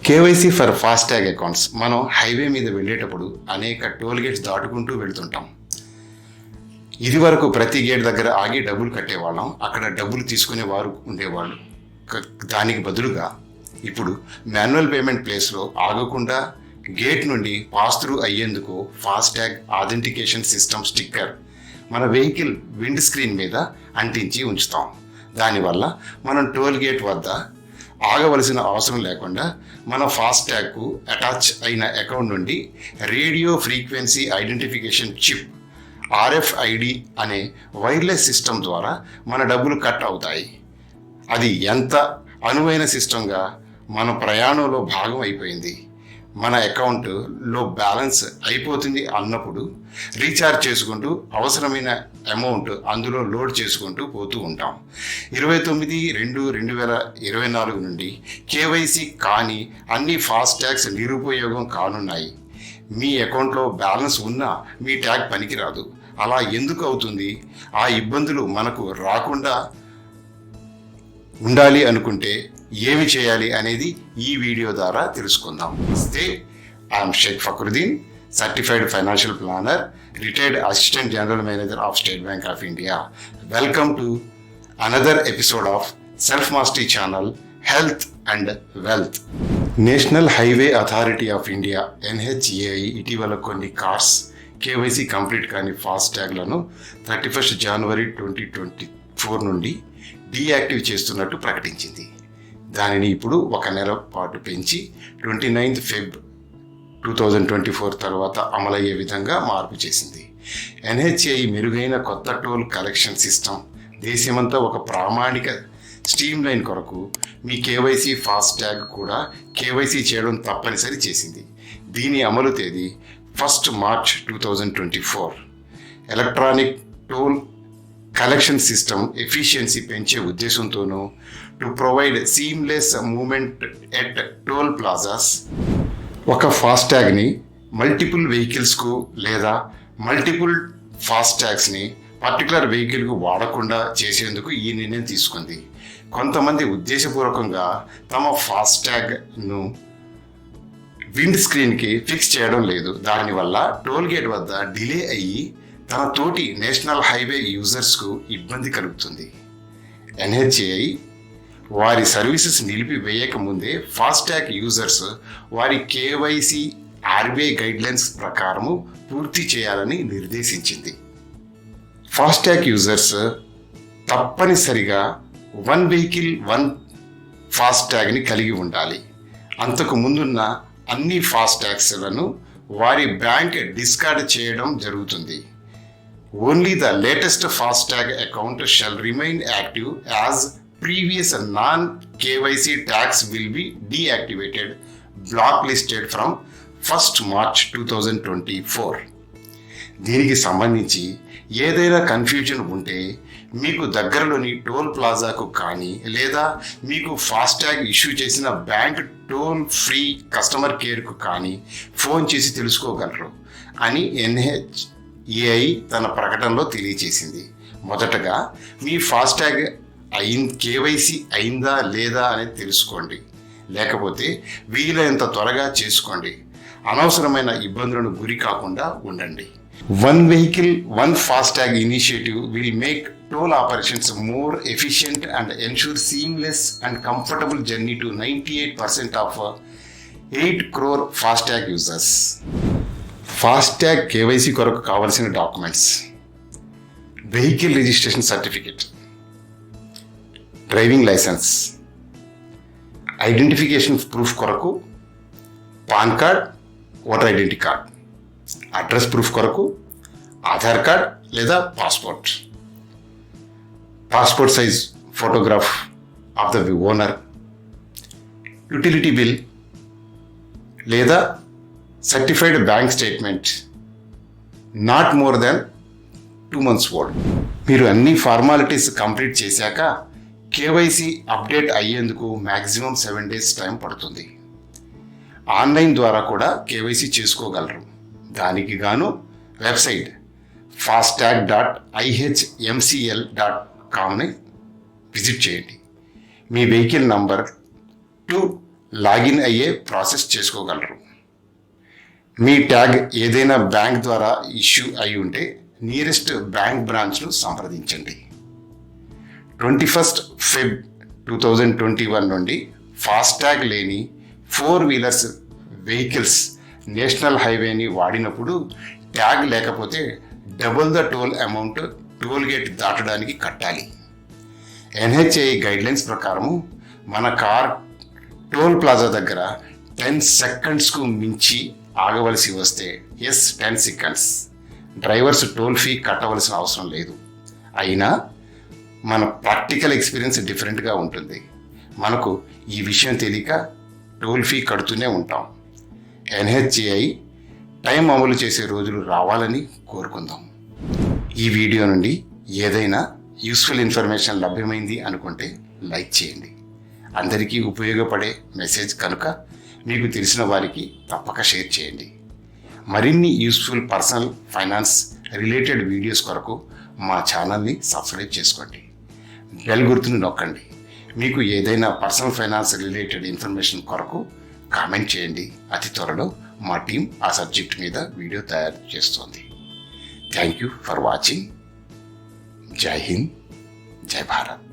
KYC for FASTag accounts. మనం highway మీద వెళ్ళేటప్పుడు అనేక టోల్ గేట్స్ దాటుకుంటూ వెళ్తుంటాం. ఇది వరకు ప్రతి గేట్ దగ్గర ఆగి డబ్బులు కట్టేవాళ్ళం, అక్కడ డబ్బులు తీసుకునేవారు ఉండేవాళ్ళు. దానికి బదులుగా ఇప్పుడు మాన్యువల్ పేమెంట్ ప్లేస్లో ఆగకుండా గేట్ నుండి పాస్ త్రూ అయ్యేందుకు ఫాస్టాగ్ ఆథెంటికేషన్ సిస్టమ్ స్టిక్కర్ మన వెహికల్ విండ్ స్క్రీన్ మీద అంటించి ఉంచుతాం. దానివల్ల మనం టోల్ గేట్ వద్ద ఆగవలసిన అవసరం లేకుండా మన ఫాస్టాగ్కు అటాచ్ అయిన అకౌంట్ నుండి radio frequency identification chip RFID అనే వైర్లెస్ సిస్టమ్ ద్వారా మన డబ్బులు కట్ అవుతాయి. అది ఎంత అనువైన సిస్టంగా మన ప్రయాణంలో భాగం అయిపోయింది. మన అకౌంట్లో బ్యాలెన్స్ అయిపోతుంది అన్నప్పుడు రీఛార్జ్ చేసుకుంటూ అవసరమైన అమౌంట్ అందులో లోడ్ చేసుకుంటూ పోతూ ఉంటాం. 29/2/2024 నుండి కేవైసీ కానీ అన్ని ఫాస్టాగ్స్ నిరుపయోగం కానున్నాయి. మీ అకౌంట్లో బ్యాలెన్స్ ఉన్నా మీ ట్యాగ్ పనికిరాదు. అలా ఎందుకు అవుతుంది? ఆ ఇబ్బందులు మనకు రాకుండా ఉండాలి అనుకుంటే ఏమి చేయాలి అనేది ఈ వీడియో ద్వారా తెలుసుకుందాం. నమస్తే, I'm Shaik Fakruddin, certified financial planner, retired assistant general manager of State Bank of India. Welcome to another episode of Self Mastery channel health and wealth. National Highway Authority of India NHAI ఇటీవల కొన్ని cars KYC complete కాని ఫాస్టాగ్లను 31 జనవరి 2024 నుండి deactive చేస్తున్నట్టు ప్రకటించింది. దానిని ఇప్పుడు 1 నెల పాటు పెంచి 29 ఫెబ్రవరి 2024 తర్వాత అమలయ్యే విధంగా మార్పు చేసింది. NHAI మెరుగైన కొత్త టోల్ కలెక్షన్ సిస్టమ్ దేశమంతా ఒక ప్రామాణిక స్ట్రీమ్ లైన్ కొరకు మీ కేవైసీ ఫాస్టాగ్ కూడా కేవైసీ చేయడం తప్పనిసరి చేసింది. దీని అమలు తేదీ 1 March 2024. Electronic toll collection system efficiency పెంచే ఉద్దేశంతోనూ to provide seamless movement at toll plazas ఒక ఫాస్టాగ్ని మల్టిపుల్ వెహికల్స్కు లేదా మల్టిపుల్ ఫాస్టాగ్స్ని పర్టికులర్ వెహికల్కు వాడకుండా చేసేందుకు ఈ నిర్ణయం తీసుకుంది. కొంతమంది ఉద్దేశపూర్వకంగా తమ ఫాస్టాగ్ను విండ్ స్క్రీన్కి ఫిక్స్ చేయడం లేదు. దానివల్ల టోల్ గేట్ వద్ద డిలే అయ్యి తన తోటి నేషనల్ హైవే యూజర్స్కు ఇబ్బంది కలుగుతుంది. NHAI వారి సర్వీసెస్ నిలిపివేయక ముందే ఫాస్టాగ్ యూజర్స్ వారి కేవైసీ RBI గైడ్లైన్స్ ప్రకారము పూర్తి చేయాలని నిర్దేశించింది. ఫాస్టాగ్ యూజర్స్ తప్పనిసరిగా 1 వెహికల్ 1 ఫాస్టాగ్ని కలిగి ఉండాలి. అంతకు ముందున్న అన్ని ఫాస్టాగ్స్లను వారి బ్యాంక్ డిస్కార్డ్ చేయడం జరుగుతుంది. Only the latest FASTag account shall remain active as previous non KYC tags will be deactivated black listed from 1 March 2024. దీనికి సంబంధించి ఏదైనా కన్ఫ్యూజన్ ఉంటే మీకు దగ్గరలోని టోల్ ప్లాజాకు కానీ లేదా మీకు ఫాస్టాగ్ ఇష్యూ చేసిన బ్యాంక్ టోల్ ఫ్రీ కస్టమర్ కేర్కు కానీ ఫోన్ చేసి తెలుసుకోగలరు అని NHAI తన ప్రకటనలో తెలియజేసింది. మొదటగా మీ ఫాస్టాగ్ KYC అయిందా లేదా అనేది తెలుసుకోండి, లేకపోతే వీలైనంత త్వరగా చేసుకోండి. అనవసరమైన ఇబ్బందులను గురి కాకుండా ఉండండి. 1 vehicle 1 FASTag initiative will make toll operations more efficient and ensure seamless and comfortable journey to 98% of 8 crore FASTag users. FASTag KYC కొరకు కావాల్సిన documents: vehicle registration certificate, driving licence, identification proof కొరకు PAN card, voter identity card, address proof కొరకు Aadhaar card లేదా passport, passport size photograph of the owner, utility bill లేదా certified bank statement not more than 2 months old. మీరు అన్ని formalities complete చేశాక KYC update అయ్యేందుకు maximum 7 days time పడుతుంది. Online ద్వారా కూడా కేవైసీ చేసుకోగలరు. దానికి గాను వెబ్సైట్ fastag.ihmcl.comని విజిట్ చేయండి. మీ వెహికల్ నంబర్ టు లాగిన్ అయ్యే ప్రాసెస్ చేసుకోగలరు. మీ ట్యాగ్ ఏదైనా బ్యాంక్ ద్వారా ఇష్యూ అయి ఉంటే నియరెస్ట్ బ్యాంక్ బ్రాంచ్ను సంప్రదించండి. 21 Feb 2021 నుండి ఫాస్టాగ్ లేని 4-వీలర్స్ వెహికల్స్ నేషనల్ హైవేని వాడినప్పుడు ట్యాగ్ లేకపోతే double the toll amount toll gate దాటడానికి కట్టాలి. NHAI గైడ్లైన్స్ ప్రకారము మన కార్ టోల్ ప్లాజా దగ్గర 10 సెకండ్స్కు మించి ఆగవలసి వస్తే 10 సెకండ్స్ డ్రైవర్స్ టోల్ ఫీ కట్టవలసిన అవసరం లేదు. అయినా మన ప్రాక్టికల్ ఎక్స్పీరియన్స్ డిఫరెంట్గా ఉంటుంది. మనకు ఈ విషయం తెలియక టోల్ ఫీ కడుతూనే ఉంటాం. NHAI టైం అమలు చేసే రోజులు రావాలని కోరుకుందాం. ఈ వీడియో నుండి ఏదైనా యూస్ఫుల్ ఇన్ఫర్మేషన్ లభ్యమైంది అనుకుంటే లైక్ చేయండి. అందరికీ ఉపయోగపడే మెసేజ్ కనుక మీకు తెలిసిన వారికి తప్పక షేర్ చేయండి. మరిన్ని useful personal finance related videos కొరకు మా ఛానల్ని సబ్స్క్రైబ్ చేసుకోండి. బెల్ గుర్తును నొక్కండి. మీకు ఏదైనా పర్సనల్ ఫైనాన్స్ రిలేటెడ్ ఇన్ఫర్మేషన్ కొరకు కామెంట్ చేయండి. అతి త్వరలో మా టీం ఆ సబ్జెక్ట్ మీద వీడియో తయారు చేస్తోంది. Thank you for watching. జై హింద్, జై భారత్.